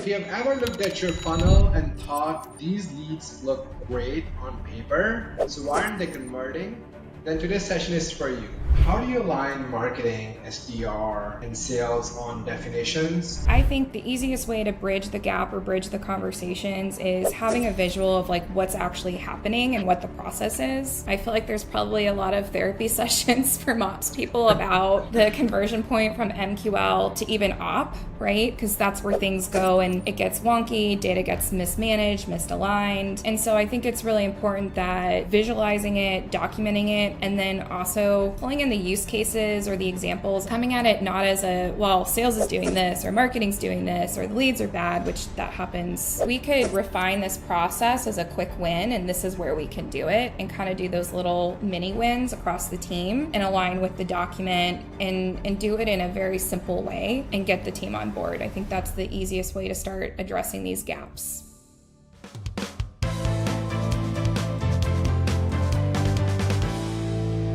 If you have ever looked at your funnel and thought these leads look great on paper, so why aren't they converting? Then today's session is for you. How do you align marketing, SDR, and sales on definitions? I think the easiest way to bridge the gap or bridge the conversations is having a visual of like what's actually happening and what the process is. I feel like there's probably a lot of therapy sessions for ops people about the conversion point from MQL to even op, right? Because that's where things go and it gets wonky, data gets mismanaged, misaligned. And so I think it's really important that visualizing it, documenting it, and then also pulling in the use cases or the examples, coming at it not as a, well, sales is doing this or marketing's doing this or the leads are bad, which that happens. We could refine this process as a quick win, and this is where we can do it and kind of do those little mini wins across the team and align with the document and do it in a very simple way and get the team on board. I think that's the easiest way to start addressing these gaps.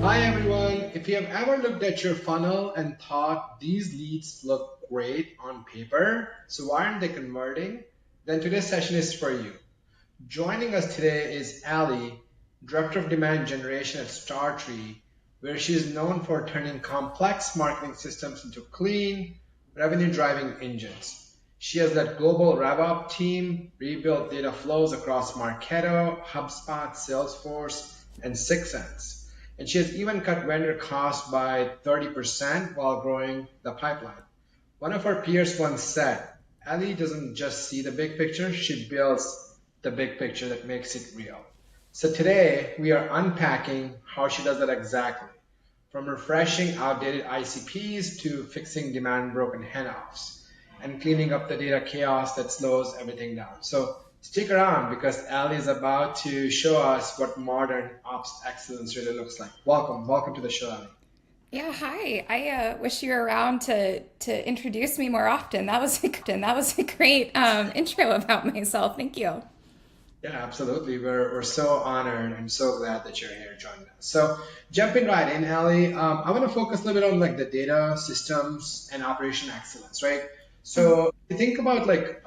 Hi everyone. If you have ever looked at your funnel and thought these leads look great on paper, so why aren't they converting? Then today's session is for you. Joining us today is Ellie, Director of Demand Generation at StarTree, where she is known for turning complex marketing systems into clean, revenue-driving engines. She has led global RevOps team, rebuilt data flows across Marketo, HubSpot, Salesforce, and 6sense. And she has even cut vendor costs by 30% while growing the pipeline. One of her peers once said, Ellie doesn't just see the big picture, she builds the big picture that makes it real. So today we are unpacking how she does that exactly, from refreshing outdated ICPs to fixing demand broken handoffs and cleaning up the data chaos that slows everything down. So stick around because Ellie is about to show us what modern ops excellence really looks like. Welcome to the show, Ellie. Yeah, hi. I wish you were around to introduce me more often. That was a great intro about myself. Thank you. Yeah, absolutely. We're so honored and so glad that you're here joining us. So jumping right in, Ellie, I want to focus a little bit on like the data systems and operation excellence, right? So you think about like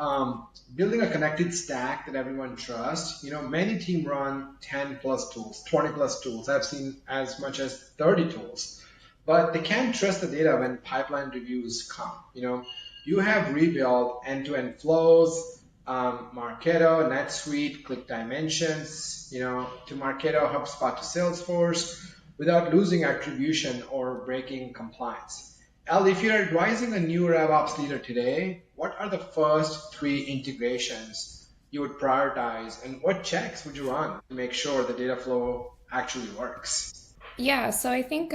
building a connected stack that everyone trusts. Many teams run 10 plus tools, 20 plus tools. I've seen as much as 30 tools, but they can't trust the data when pipeline reviews come. You have rebuilt end-to-end flows, Marketo, NetSuite, Click Dimensions, to Marketo, HubSpot to Salesforce without losing attribution or breaking compliance. Ellie, if you're advising a new RevOps leader today, what are the first three integrations you would prioritize and what checks would you run to make sure the data flow actually works? Yeah, so I think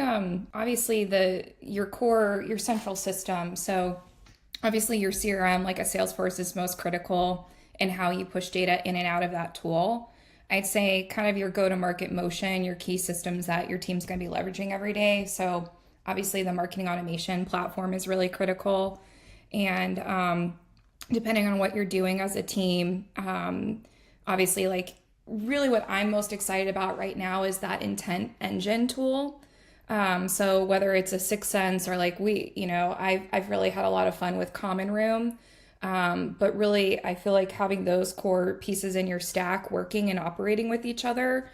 obviously your central system. So obviously your CRM, like a Salesforce, is most critical in how you push data in and out of that tool. I'd say kind of your go-to-market motion, your key systems that your team's going to be leveraging every day. So obviously the marketing automation platform is really critical. And depending on what you're doing as a team, obviously like really what I'm most excited about right now is that intent engine tool. So whether it's a 6sense or like I've really had a lot of fun with Common Room. But really, I feel like having those core pieces in your stack working and operating with each other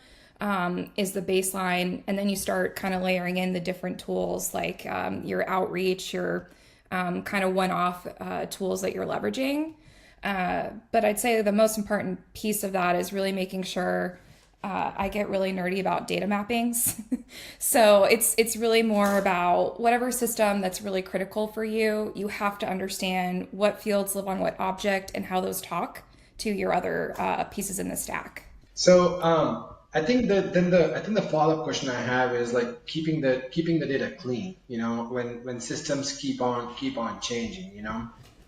is the baseline. And then you start kind of layering in the different tools like your outreach, your kind of one-off tools that you're leveraging. But I'd say the most important piece of that is really making sure I get really nerdy about data mappings. So it's really more about whatever system that's really critical for you. You have to understand what fields live on what object and how those talk to your other pieces in the stack. So I think the follow-up question I have is like keeping the data clean. When systems keep on changing.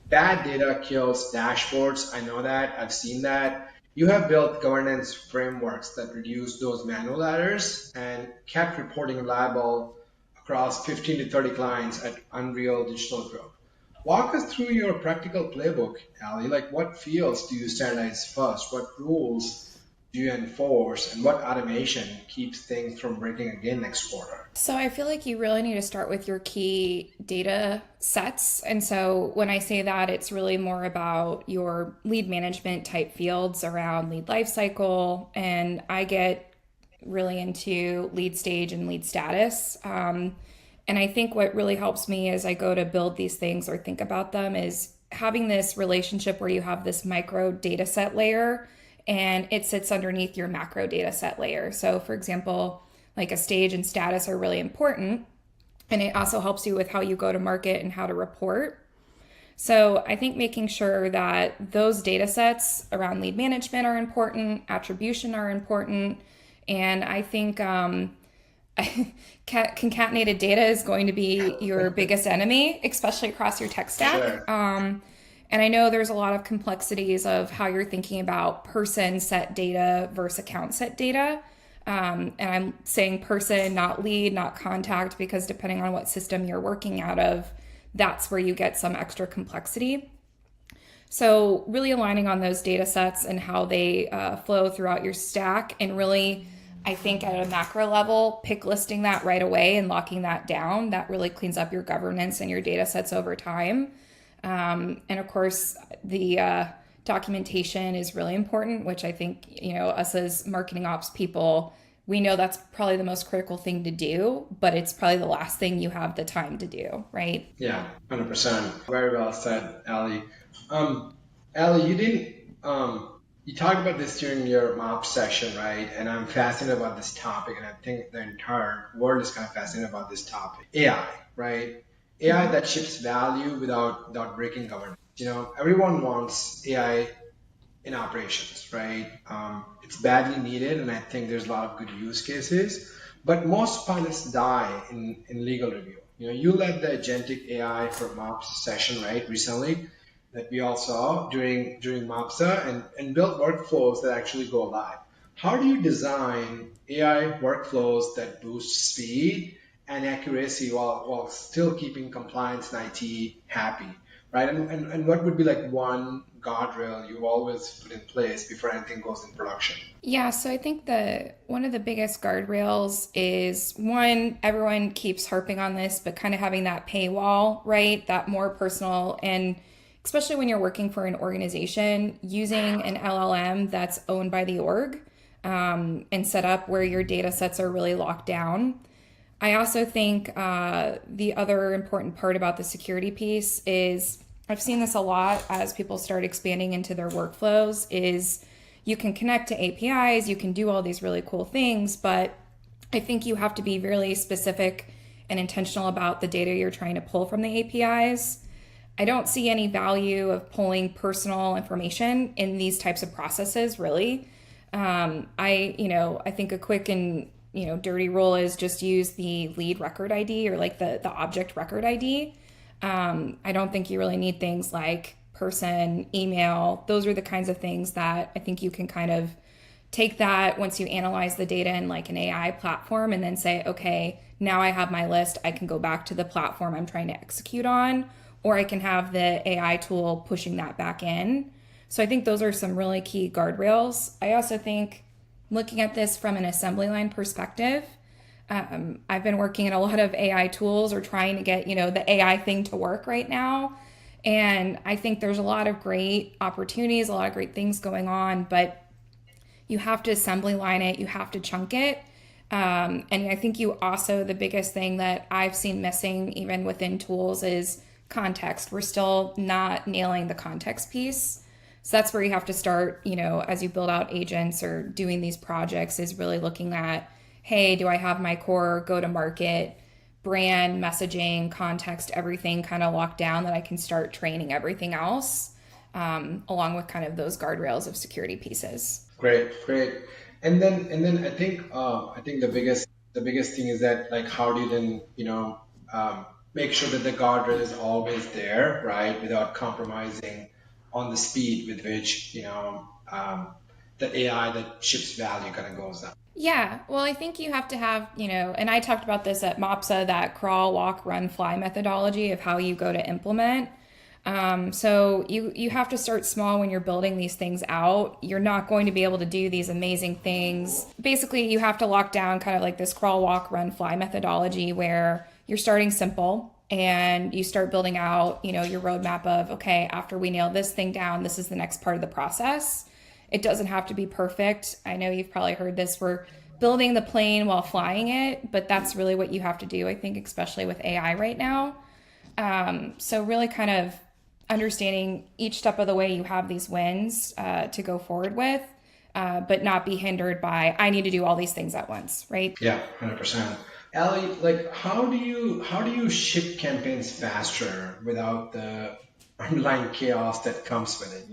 Bad data kills dashboards. I know that. I've seen that. You have built governance frameworks that reduce those manual errors and kept reporting reliable across 15 to 30 clients at Unreal Digital Group. Walk us through your practical playbook, Ali. Like what fields do you standardize first? What rules do you enforce, and what automation keeps things from breaking again next quarter? So I feel like you really need to start with your key data sets. And so when I say that, it's really more about your lead management type fields around lead lifecycle. And I get really into lead stage and lead status. And I think what really helps me as I go to build these things or think about them is having this relationship where you have this micro data set layer and it sits underneath your macro data set layer. So for example, like a stage and status are really important. And it also helps you with how you go to market and how to report. So I think making sure that those data sets around lead management are important, attribution are important. And I think concatenated data is going to be your biggest enemy, especially across your tech stack. Sure. And I know there's a lot of complexities of how you're thinking about person set data versus account set data. And I'm saying person, not lead, not contact, because depending on what system you're working out of, that's where you get some extra complexity. So really aligning on those data sets and how they flow throughout your stack, and really, I think at a macro level, pick listing that right away and locking that down. That really cleans up your governance and your data sets over time. And of course, the documentation is really important, which I think, us as marketing ops people, we know that's probably the most critical thing to do, but it's probably the last thing you have the time to do, right? Yeah, 100%. Very well said, Ellie. Ellie, you talked about this during your MOP session, right? And I'm fascinated about this topic, and I think the entire world is kind of fascinated about this topic. AI, right? AI that ships value without breaking governance. Everyone wants AI in operations, right? It's badly needed, and I think there's a lot of good use cases. But most pilots die in legal review. You led the agentic AI for MOPS session, right, recently, that we all saw during MOPSA, and built workflows that actually go live. How do you design AI workflows that boost speed and accuracy while still keeping compliance and IT happy, right? And what would be like one guardrail you always put in place before anything goes in production? Yeah, so I think one of the biggest guardrails is one, everyone keeps harping on this, but kind of having that paywall, right? That more personal, and especially when you're working for an organization, using an LLM that's owned by the org and set up where your data sets are really locked down. I also think the other important part about the security piece is, I've seen this a lot as people start expanding into their workflows, is you can connect to APIs, you can do all these really cool things, but I think you have to be really specific and intentional about the data you're trying to pull from the APIs. I don't see any value of pulling personal information in these types of processes, really. I think a quick and dirty rule is just use the lead record ID, or like the object record ID. I don't think you really need things like person, email. Those are the kinds of things that I think you can kind of take that once you analyze the data in like an AI platform, and then say, okay, now I have my list. I can go back to the platform I'm trying to execute on, or I can have the AI tool pushing that back in. So I think those are some really key guardrails. I also think, looking at this from an assembly line perspective, I've been working in a lot of AI tools, or trying to get, the AI thing to work right now. And I think there's a lot of great opportunities, a lot of great things going on, but you have to assembly line it, you have to chunk it. And I think the biggest thing that I've seen missing even within tools is context. We're still not nailing the context piece. So that's where you have to start, as you build out agents or doing these projects, is really looking at, hey, do I have my core go-to-market, brand, messaging, context, everything kind of locked down, that I can start training everything else, along with kind of those guardrails of security pieces. Great. And then I think the biggest thing is that, like, how do you then make sure that the guardrail is always there, right, without compromising on the speed with which the AI that ships value kind of goes down. Yeah, well, I think you have to have, and I talked about this at MOPSA, that crawl, walk, run, fly methodology of how you go to implement. So you have to start small when you're building these things out. You're not going to be able to do these amazing things. Basically, you have to lock down kind of like this crawl, walk, run, fly methodology where you're starting simple and you start building out, your roadmap of, okay, after we nail this thing down, this is the next part of the process. It doesn't have to be perfect. I know you've probably heard this. We're building the plane while flying it, but that's really what you have to do, I think, especially with AI right now. So really kind of understanding each step of the way you have these wins to go forward with, but not be hindered by, I need to do all these things at once, right? Yeah, 100%. Ellie, like how do you ship campaigns faster without the underlying chaos that comes with it?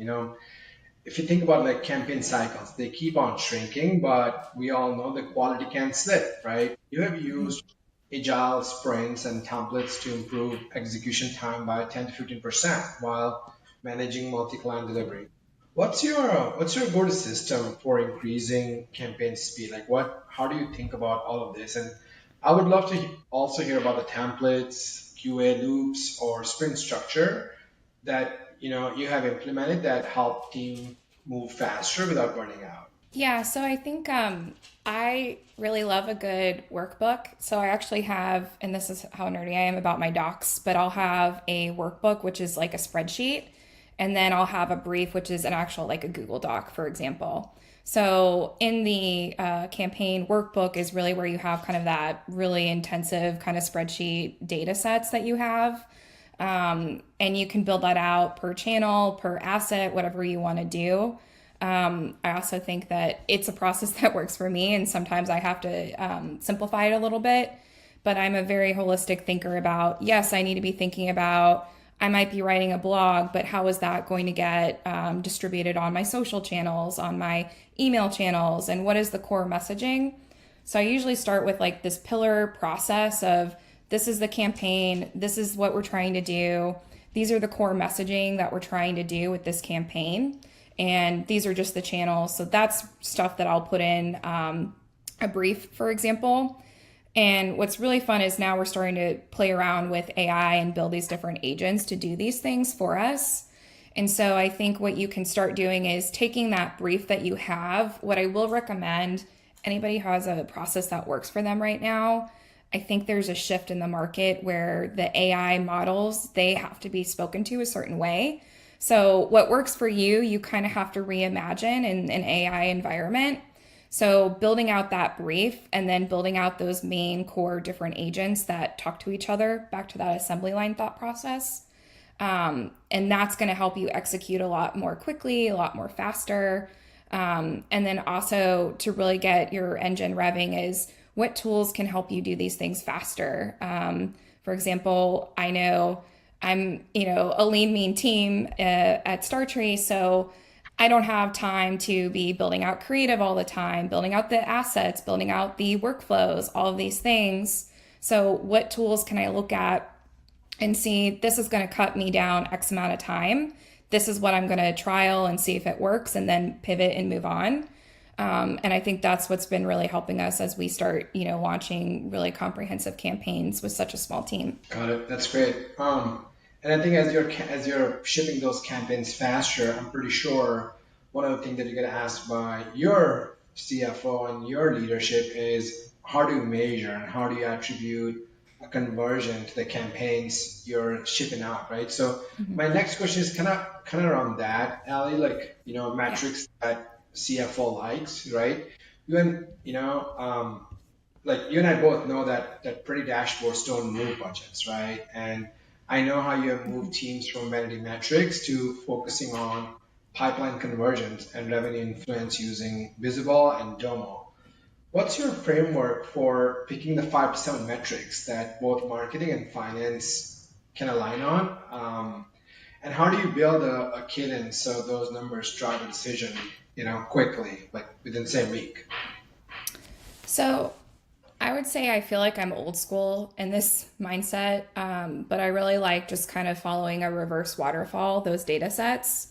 If you think about like campaign cycles, they keep on shrinking, but we all know the quality can slip, right? You have used agile sprints and templates to improve execution time by 10 to 15% while managing multi-client delivery. What's your go-to system for increasing campaign speed? Like how do you think about all of this? And I would love to also hear about the templates, QA loops, or sprint structure that you have implemented that help team move faster without burning out. Yeah, so I think I really love a good workbook. So I actually have, and this is how nerdy I am about my docs, but I'll have a workbook, which is like a spreadsheet, and then I'll have a brief, which is an actual, like a Google Doc, for example. So in the campaign workbook is really where you have kind of that really intensive kind of spreadsheet data sets that you have. And you can build that out per channel, per asset, whatever you want to do. I also think that it's a process that works for me, and sometimes I have to simplify it a little bit. But I'm a very holistic thinker about, yes, I need to be thinking about, I might be writing a blog, but how is that going to get distributed on my social channels, on my email channels, and what is the core messaging? So I usually start with like this pillar process of, this is the campaign, this is what we're trying to do, these are the core messaging that we're trying to do with this campaign, and these are just the channels. So that's stuff that I'll put in a brief, for example. And what's really fun is now we're starting to play around with AI and build these different agents to do these things for us. And so I think what you can start doing is taking that brief that you have. What I will recommend, anybody who has a process that works for them right now, I think there's a shift in the market where the AI models, they have to be spoken to a certain way. So what works for you, you kind of have to reimagine in an AI environment. So building out that brief and then building out those main core different agents that talk to each other, back to that assembly line thought process. And that's going to help you execute a lot more quickly, a lot more faster. And then also to really get your engine revving is what tools can help you do these things faster. For example, I know I'm, a lean, mean team at StarTree, so I don't have time to be building out creative all the time, building out the assets, building out the workflows, all of these things. So what tools can I look at and see, this is going to cut me down X amount of time. This is what I'm going to trial and see if it works, and then pivot and move on. And I think that's what's been really helping us as we start, launching really comprehensive campaigns with such a small team. Got it. That's great. And I think as you're shipping those campaigns faster, I'm pretty sure one of the things that you're going to ask by your CFO and your leadership is, how do you measure and how do you attribute a conversion to the campaigns you're shipping out, right? So my next question is kind of around that, Ali, like metrics that CFO likes, right? You and like you and I both know that pretty dashboards don't move budgets, right? And I know how you have moved teams from vanity metrics to focusing on pipeline conversions and revenue influence using Visible and Domo. What's your framework for picking the 5 to 7 metrics that both marketing and finance can align on? And how do you build a cadence so those numbers drive a decision, quickly, like within the same week? So I would say I feel like I'm old school in this mindset, but I really like just kind of following a reverse waterfall, those data sets.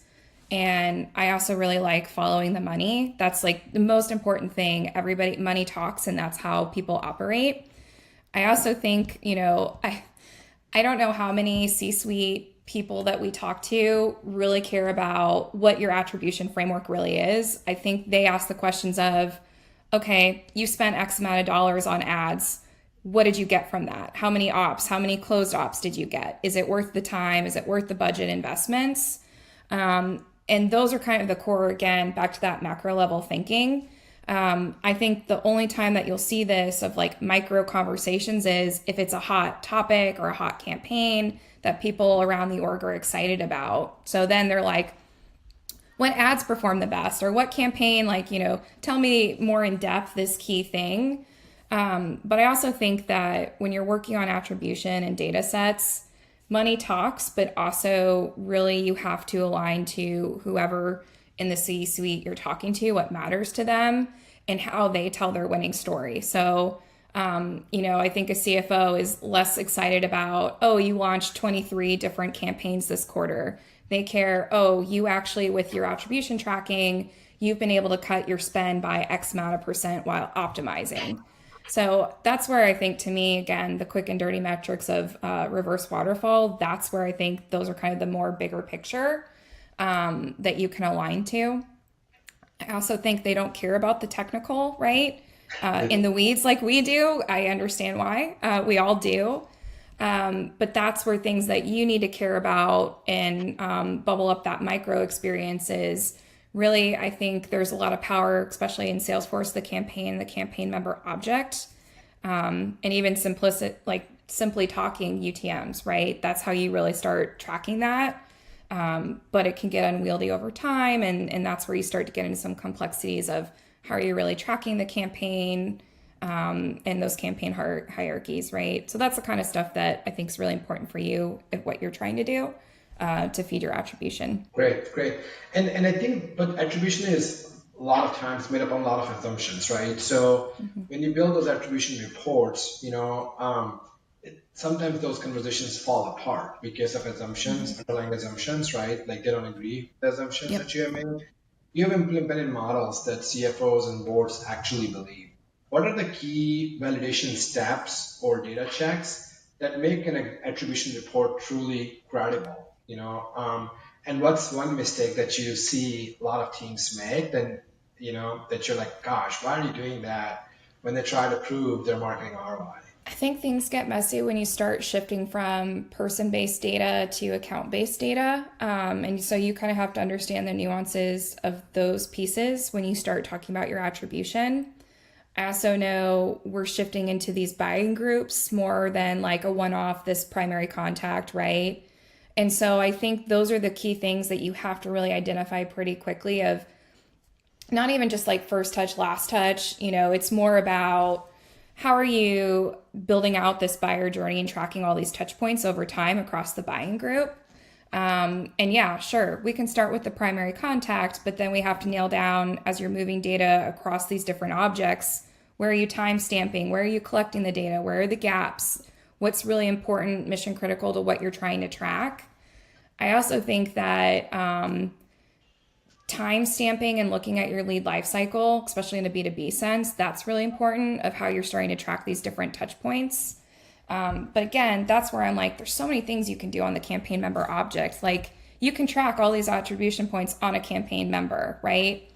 And I also really like following the money. That's like the most important thing. Everybody, money talks, and that's how people operate. I also think, I don't know how many C-suite people that we talk to really care about what your attribution framework really is. I think they ask the questions of, okay, you spent X amount of dollars on ads. What did you get from that? How many ops? How many closed ops did you get? Is it worth the time? Is it worth the budget investments? And those are kind of the core, again, back to that macro level thinking. I think the only time that you'll see this of like micro conversations is if it's a hot topic or a hot campaign that people around the org are excited about. So then they're like, what ads perform the best, or what campaign, like, tell me more in depth this key thing. But I also think that when you're working on attribution and data sets, money talks, but also really you have to align to whoever in the C-suite you're talking to, what matters to them and how they tell their winning story. So, I think a CFO is less excited about, oh, you launched 23 different campaigns this quarter. They care, oh, you actually, with your attribution tracking, you've been able to cut your spend by X amount of percent while optimizing. So that's where I think, to me, again, the quick and dirty metrics of reverse waterfall, that's where I think those are kind of the more bigger picture that you can align to. I also think they don't care about the technical, right? In the weeds like we do. I understand why. We all do. But that's where things that you need to care about and bubble up that micro experiences. Really, I think there's a lot of power, especially in Salesforce, the campaign member object, and even simply talking UTMs, right? That's how you really start tracking that. But it can get unwieldy over time, and that's where you start to get into some complexities of how are you really tracking the campaign and those campaign hierarchies, right? So that's the kind of stuff that I think is really important for you at what you're trying to do to feed your attribution. Great. And I think, but attribution is a lot of times made up on a lot of assumptions, right? So when you build those attribution reports, sometimes those conversations fall apart because of assumptions, underlying assumptions, right? Like they don't agree with the assumptions that you have made. You have implemented models that CFOs and boards actually believe. What are the key validation steps or data checks that make an attribution report truly credible? And what's one mistake that you see a lot of teams make, then that you're like, gosh, why are you doing that when they try to prove their marketing ROI? I think things get messy when you start shifting from person-based data to account-based data. And so you kind of have to understand the nuances of those pieces when you start talking about your attribution. I also know we're shifting into these buying groups more than like a one-off, this primary contact, right? And so I think those are the key things that you have to really identify pretty quickly of not even just like first touch, last touch, it's more about how are you building out this buyer journey and tracking all these touch points over time across the buying group. And yeah, sure, we can start with the primary contact, but then we have to nail down as you're moving data across these different objects, where are you time stamping? Where are you collecting the data? Where are the gaps? What's really important, mission critical to what you're trying to track? I also think that time stamping and looking at your lead lifecycle, especially in a B2B sense, that's really important of how you're starting to track these different touch points. But again, that's where I'm like, there's so many things you can do on the campaign member object. Like you can track all these attribution points on a campaign member, right?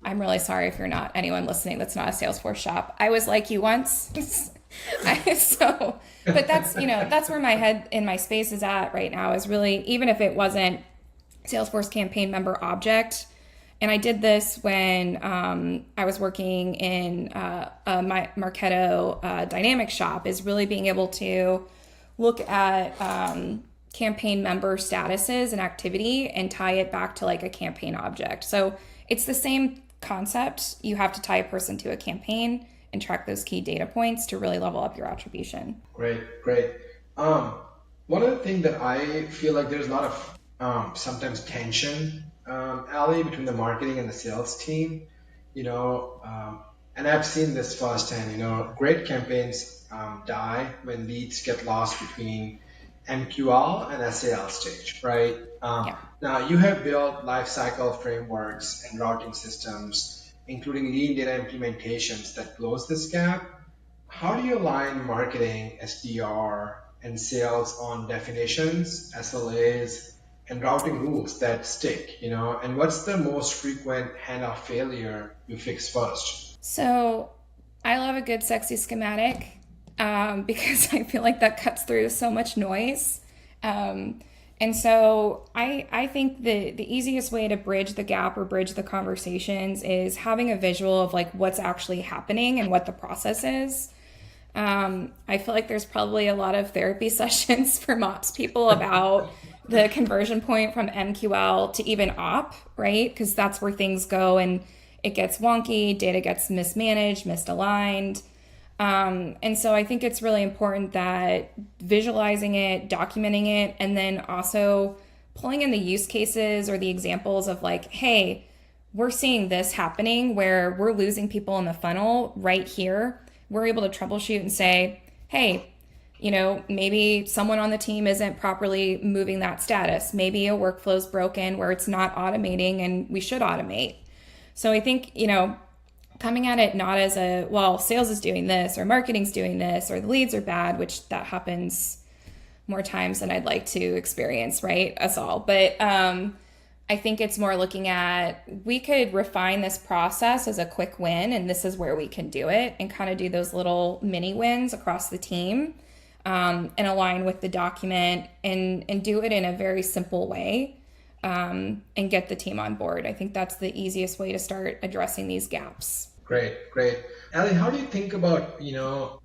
I'm really sorry if you're not anyone listening that's not a Salesforce shop. I was like you once. But that's where my head in my space is at right now, is really, even if it wasn't Salesforce campaign member object. And I did this when I was working in my Marketo dynamic shop, is really being able to look at campaign member statuses and activity and tie it back to like a campaign object. So it's the same concept. You have to tie a person to a campaign and track those key data points to really level up your attribution. Great. One of the things that I feel like there's a lot of sometimes tension, Ellie, between the marketing and the sales team, and I've seen this firsthand. Great campaigns die when leads get lost between MQL and SAL stage, right? Now you have built lifecycle frameworks and routing systems, including lean data implementations that close this gap. How do you align marketing, SDR, and sales on definitions, SLAs, and routing rules that stick, and what's the most frequent handoff failure you fix first? So I love a good, sexy schematic because I feel like that cuts through so much noise. Um, and so I think the easiest way to bridge the gap or bridge the conversations is having a visual of like what's actually happening and what the process is. I feel like there's probably a lot of therapy sessions for MOPS people about the conversion point from MQL to even op, right? Because that's where things go and it gets wonky, data gets mismanaged, misaligned. And so I think it's really important that visualizing it, documenting it, and then also pulling in the use cases or the examples of like, hey, we're seeing this happening where we're losing people in the funnel right here. We're able to troubleshoot and say, hey, maybe someone on the team isn't properly moving that status. Maybe a workflow's broken where it's not automating and we should automate. So I think, coming at it not as a, well, sales is doing this or marketing's doing this or the leads are bad, which that happens more times than I'd like to experience, right? Us all. But I think it's more looking at, we could refine this process as a quick win, and this is where we can do it, and kind of do those little mini wins across the team, and align with the document and do it in a very simple way, and get the team on board. I think that's the easiest way to start addressing these gaps. Great, great. Ellie, how do you think about,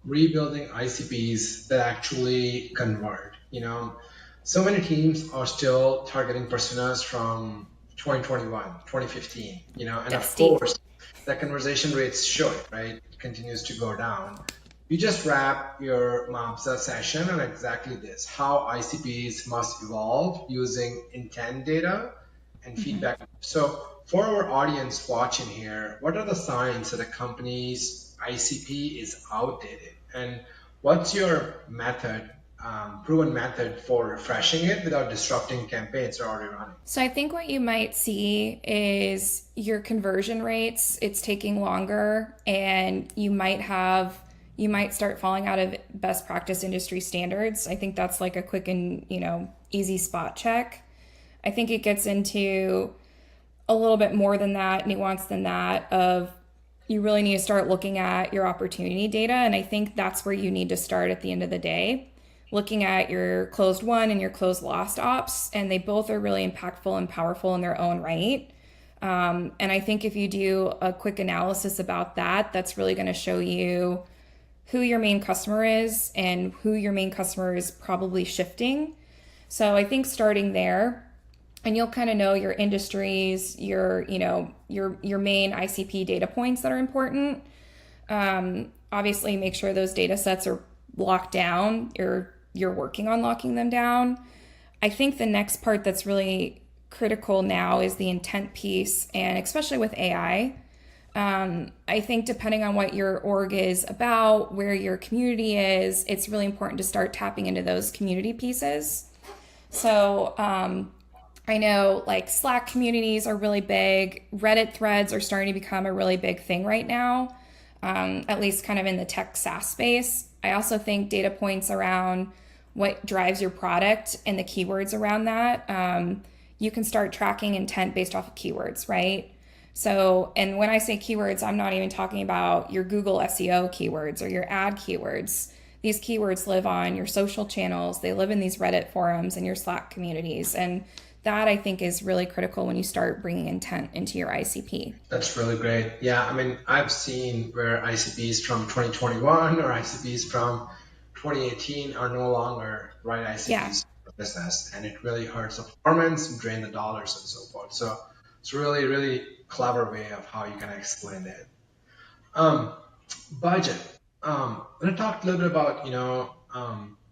rebuilding ICPs that actually convert? So many teams are still targeting personas from 2021, 2015, and of course, the conversation rates show it, right? It continues to go down. You just wrap your MAPSA session on exactly this, how ICPs must evolve using intent data and feedback. So for our audience watching here, what are the signs that a company's ICP is outdated? And what's your method, proven method for refreshing it without disrupting campaigns they're already running? So I think what you might see is your conversion rates, it's taking longer, and you might start falling out of best practice industry standards. I think that's like a quick and, easy spot check. I think it gets into a little bit more than that, nuance than that, of you really need to start looking at your opportunity data. And I think that's where you need to start at the end of the day, looking at your closed won and your closed lost ops. And they both are really impactful and powerful in their own right. And I think if you do a quick analysis about that, that's really going to show you who your main customer is and who your main customer is probably shifting. So I think starting there, and you'll kind of know your industries, your main ICP data points that are important. Obviously, make sure those data sets are locked down. You're working on locking them down. I think the next part that's really critical now is the intent piece, and especially with AI. I think depending on what your org is about, where your community is, it's really important to start tapping into those community pieces. So I know like Slack communities are really big. Reddit threads are starting to become a really big thing right now, at least kind of in the tech SaaS space. I also think data points around what drives your product and the keywords around that. You can start tracking intent based off of keywords, right? So, and when I say keywords, I'm not even talking about your Google SEO keywords or your ad keywords. These keywords live on your social channels. They live in these Reddit forums and your Slack communities. And that I think is really critical when you start bringing intent into your ICP. That's really great. Yeah, I mean, I've seen where ICPs from 2021 or ICPs from 2018 are no longer right ICPs for business, and it really hurts the performance, drain the dollars, and so forth. So it's really, really clever way of how you can explain that. Budget. I'm going to talk a little bit about,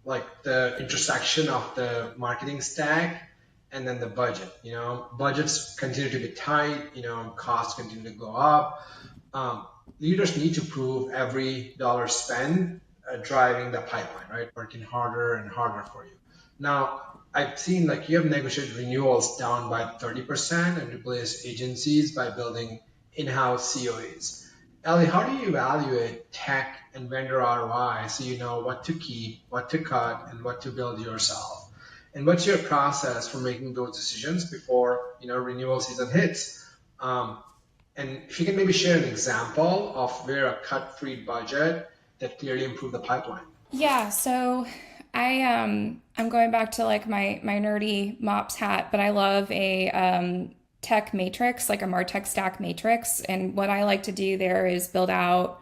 like the intersection of the marketing stack and then the budget. Budgets continue to be tight, costs continue to go up. Leaders need to prove every dollar spent driving the pipeline, right? Working harder and harder for you. Now, I've seen like you have negotiated renewals down by 30% and replaced agencies by building in-house COEs. Ellie, how do you evaluate tech and vendor ROI so you know what to keep, what to cut, and what to build yourself? And what's your process for making those decisions before renewal season hits? Um, and if you can maybe share an example of where a cut-free budget that clearly improved the pipeline. Yeah, so I'm going back to like my nerdy mops hat, but I love a tech matrix, like a MarTech stack matrix. And what I like to do there is build out,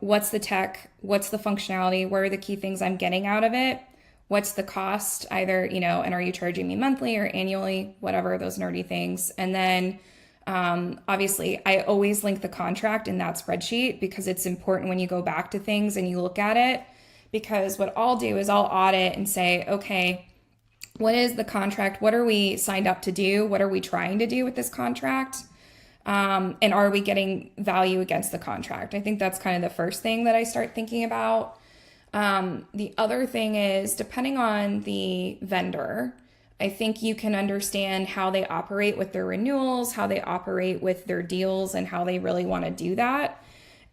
what's the tech, what's the functionality, what are the key things I'm getting out of it, what's the cost, either, and are you charging me monthly or annually, whatever, those nerdy things. And then obviously, I always link the contract in that spreadsheet because it's important when you go back to things and you look at it. Because what I'll do is I'll audit and say, okay, what is the contract? What are we signed up to do? What are we trying to do with this contract? And are we getting value against the contract? I think that's kind of the first thing that I start thinking about. The other thing is, depending on the vendor, I think you can understand how they operate with their renewals, how they operate with their deals, and how they really want to do that.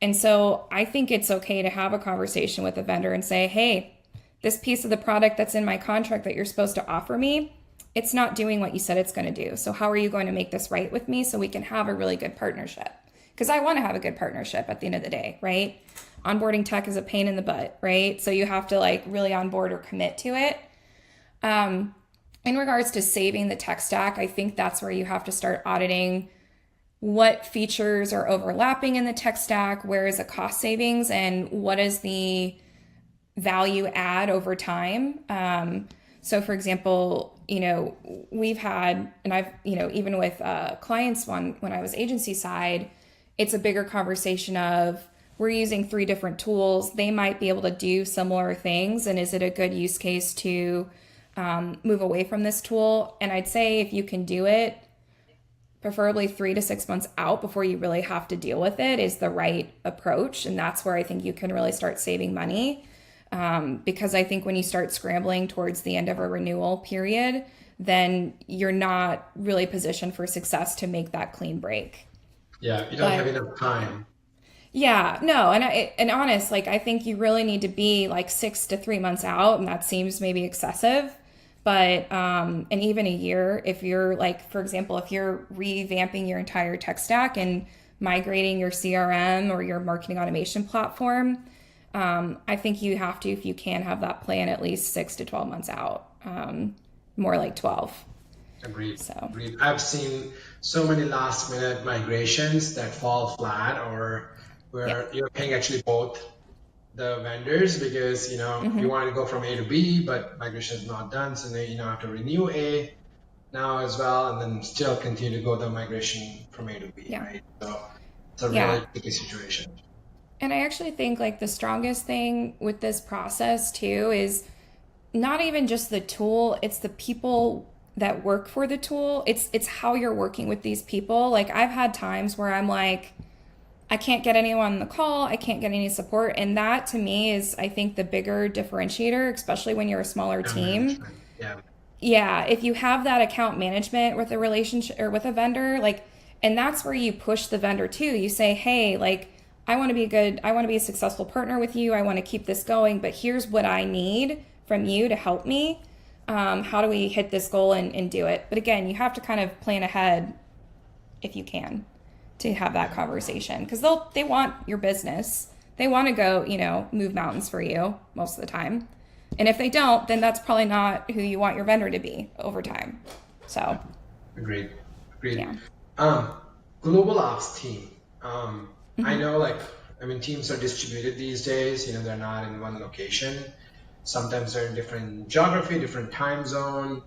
And so I think it's okay to have a conversation with a vendor and say, hey, this piece of the product that's in my contract that you're supposed to offer me, it's not doing what you said it's going to do. So how are you going to make this right with me so we can have a really good partnership? Because I want to have a good partnership at the end of the day, right? Onboarding tech is a pain in the butt, right? So you have to like really onboard or commit to it. In regards to saving the tech stack, I think that's where you have to start auditing what features are overlapping in the tech stack, where is the cost savings, and what is the value add over time. So for example, we've had, and I've, even with clients when I was agency side, it's a bigger conversation of we're using 3 different tools. They might be able to do similar things. And is it a good use case to move away from this tool? And I'd say if you can do it, preferably 3 to 6 months out before you really have to deal with it, is the right approach. And that's where I think you can really start saving money. Because I think when you start scrambling towards the end of a renewal period, then you're not really positioned for success to make that clean break. Yeah, you don't have But enough time. yeah, no, and honest, like I think you really need to be like 6 to 3 months out, and that seems maybe excessive. But and even a year, if you're like, for example, if you're revamping your entire tech stack and migrating your CRM or your marketing automation platform, I think you have to, if you can, have that plan at least 6 to 12 months out, more like 12. Agreed. So Agreed. I've seen so many last minute migrations that fall flat, or yeah. where you're paying actually both the vendors because you Hmm. want to go from A to B, but migration is not done, so then have to renew A now as well, and then still continue to go the migration from A to B, Yeah. right? So it's a Yeah. really tricky situation. And I actually think like the strongest thing with this process too is not even just the tool, it's the people that work for the tool. It's how you're working with these people. Like I've had times where I'm like, I can't get anyone on the call, I can't get any support. And that to me is I think the bigger differentiator, especially when you're a smaller Account team. management. Yeah. Yeah, if you have that account management with a relationship or with a vendor, like, and that's where you push the vendor too. You say, hey, like, I want to be a successful partner with you. I want to keep this going, but here's what I need from you to help me. How do we hit this goal and do it? But again, you have to kind of plan ahead if you can to have that conversation because they want your business. They want to go, move mountains for you most of the time. And if they don't, then that's probably not who you want your vendor to be over time. So, Agreed. Agreed. yeah. Um, Global ops team. I Hmm. know, like, I mean, teams are distributed these days. They're not in one location. Sometimes they're in different geography, different time zone.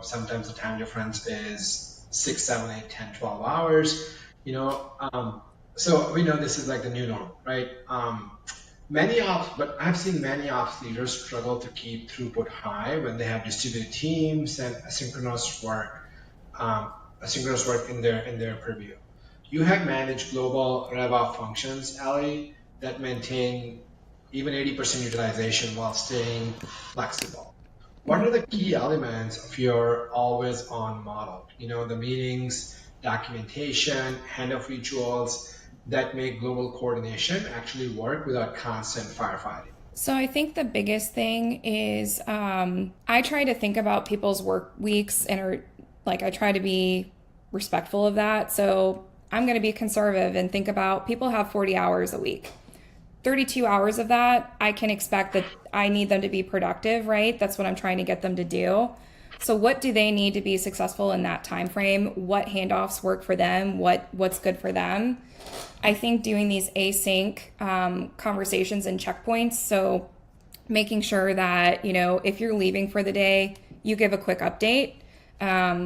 Sometimes the time difference is 6, 7, 8, 10, 12 hours. You know, um, so we know this is like the new norm, right? But I've seen many ops leaders struggle to keep throughput high when they have distributed teams and um, asynchronous work in their purview. You have managed global RevOps functions, Ali, that maintain even 80% utilization while staying flexible. What Hmm. are the key elements of your always on model? The meetings, documentation, handoff rituals, that make global coordination actually work without constant firefighting? So I think the biggest thing is I try to think about people's work weeks I try to be respectful of that. So I'm going to be conservative and think about people have 40 hours a week. 32 hours of that, I can expect that I need them to be productive, right? That's what I'm trying to get them to do. So what do they need to be successful in that time frame? What handoffs work for them? What's good for them? I think doing these async conversations and checkpoints. So making sure that, if you're leaving for the day, you give a quick update.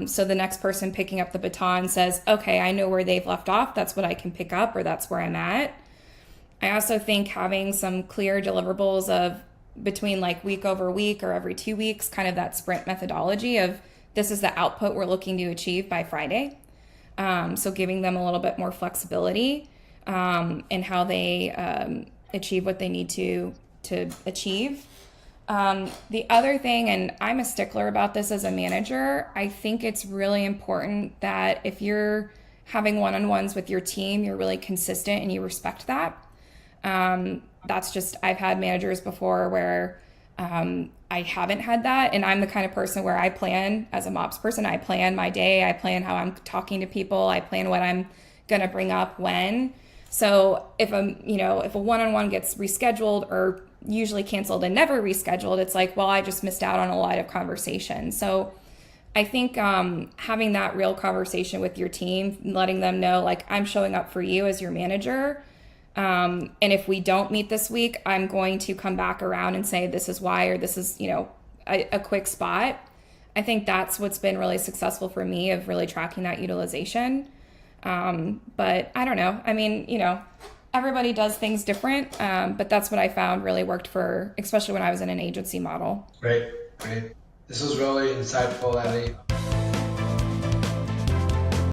So the next person picking up the baton says, okay, I know where they've left off. That's what I can pick up, or that's where I'm at. I also think having some clear deliverables of between like week over week or every 2 weeks, kind of that sprint methodology of this is the output we're looking to achieve by Friday. So giving them a little bit more flexibility in how they achieve what they need to achieve. The other thing, and I'm a stickler about this as a manager, I think it's really important that if you're having one-on-ones with your team, you're really consistent and you respect that. That's just, I've had managers before where I haven't had that. And I'm the kind of person where I plan, as a MOPS person, I plan my day, I plan how I'm talking to people, I plan what I'm going to bring up when. So if a one-on-one gets rescheduled or usually canceled and never rescheduled, it's like, well, I just missed out on a lot of conversation. So I think having that real conversation with your team, letting them know, like, I'm showing up for you as your manager. And if we don't meet this week, I'm going to come back around and say, this is why, or this is, a quick spot. I think that's what's been really successful for me of really tracking that utilization. But I don't know. I mean, everybody does things different. But that's what I found really worked for, especially when I was in an agency model. Great. This was really insightful, Ellie.